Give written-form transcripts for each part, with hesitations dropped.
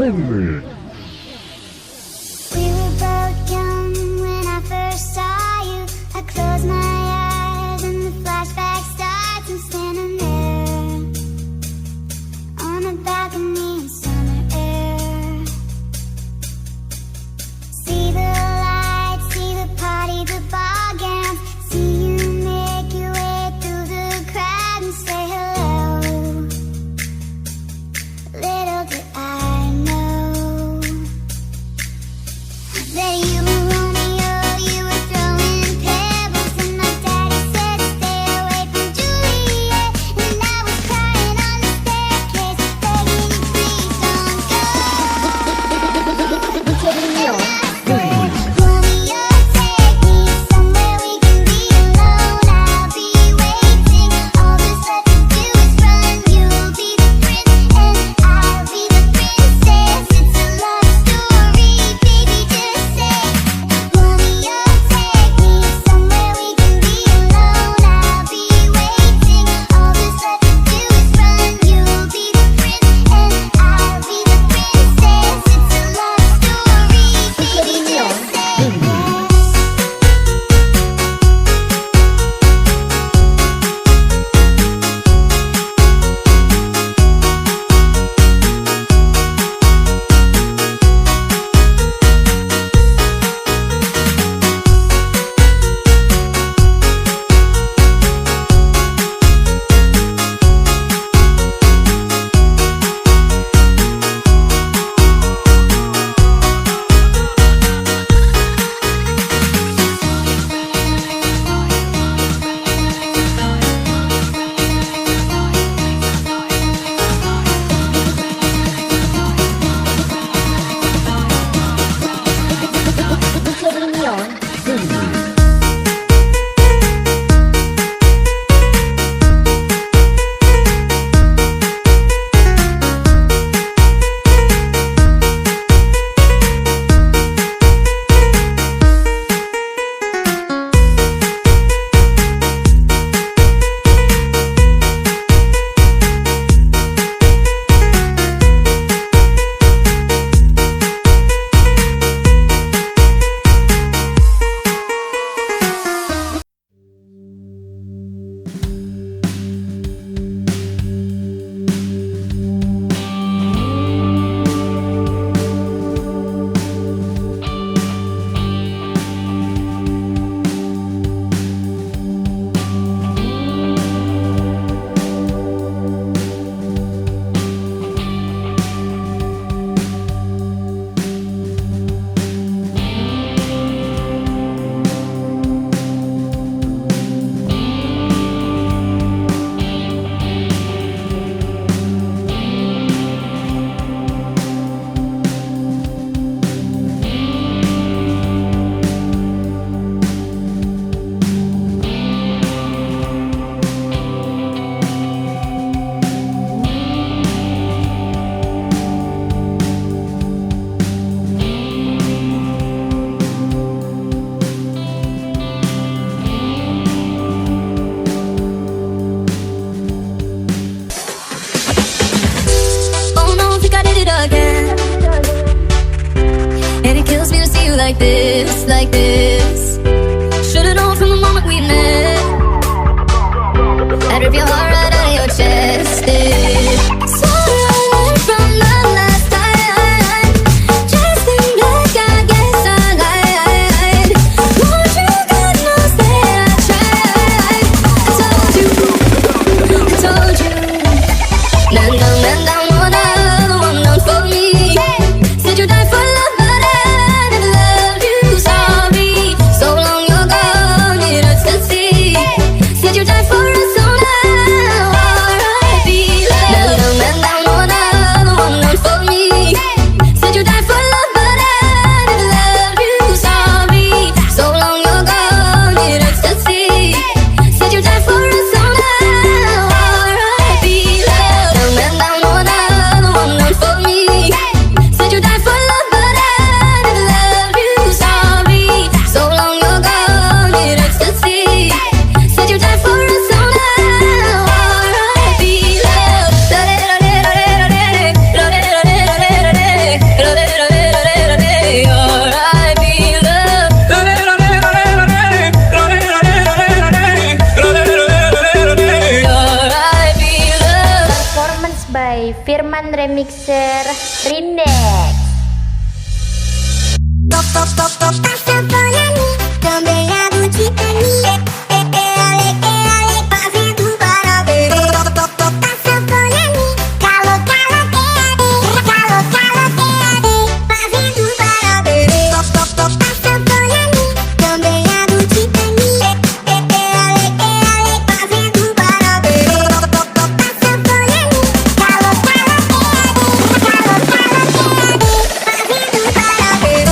favorite. We were both young when I first saw you. I close my eyes and the flashback starts. I'm standing there on the balcony in summer air. See the lights, see the party, the ball gowns. See you make your way through the crowd and say hello. Little did I know that you were Romeo, you were throwing pebbles, and my daddy said stay away from Juliet, and I was crying on the staircase, begging you please don't go. Romeo, take me somewhere we can be alone. I'll be waiting. All that's left to do is run. You'll be the prince and I'll be the princess. It's a love story, baby. Just say, Romeo, take me somewhere we can be alone. I'll be waiting. All that's left to do is run. You'll be the prince and I'll be the princess. It's a love story, baby. Just say yes. Oh no, I think I did it again. And it kills me to see you like this, like this. Should've known from the moment we met. I'd rip your heart right out of your chest. So running from the last time, chasing black, I guess I lied. Won't you God knows that I tried. I told you. Man down, the one down for me. Said you died for love, but I never loved you. Sorry, so long you're gone, it hurts to see. Said you died for us all now. Firman Remixer Remix. Passa folhando, também é do Titanic. Fazendo para beber. Passa folhando, calo, calo, calo, calo, fazendo para beber. Passa folhando, também é do Titanic. Fazendo para beber. Passa folhando, calo, calo, calo, fazendo para beber.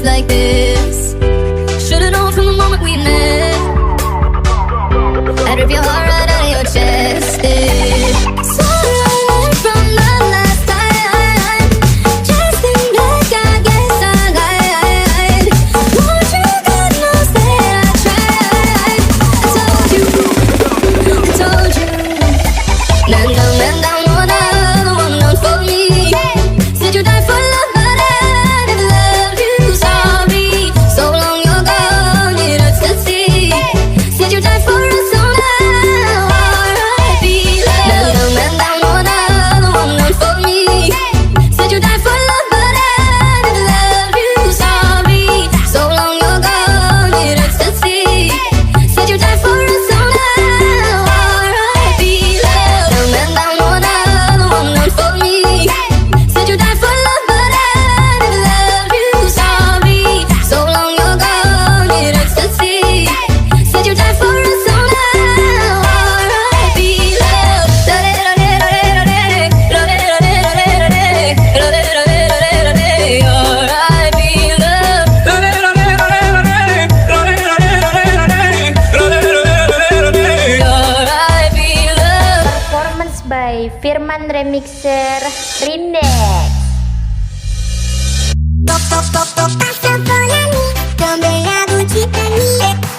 Like this. Should've known from the moment we met. I'd rip your heart right out of your chest. So I learned from the last time. Just think back, I guess I lied. Won't you God knows that I tried. I told you. Man down, the one not for me. Said you died for love. By Firman Remixer Remix. Passa folhando, também é do Titanic.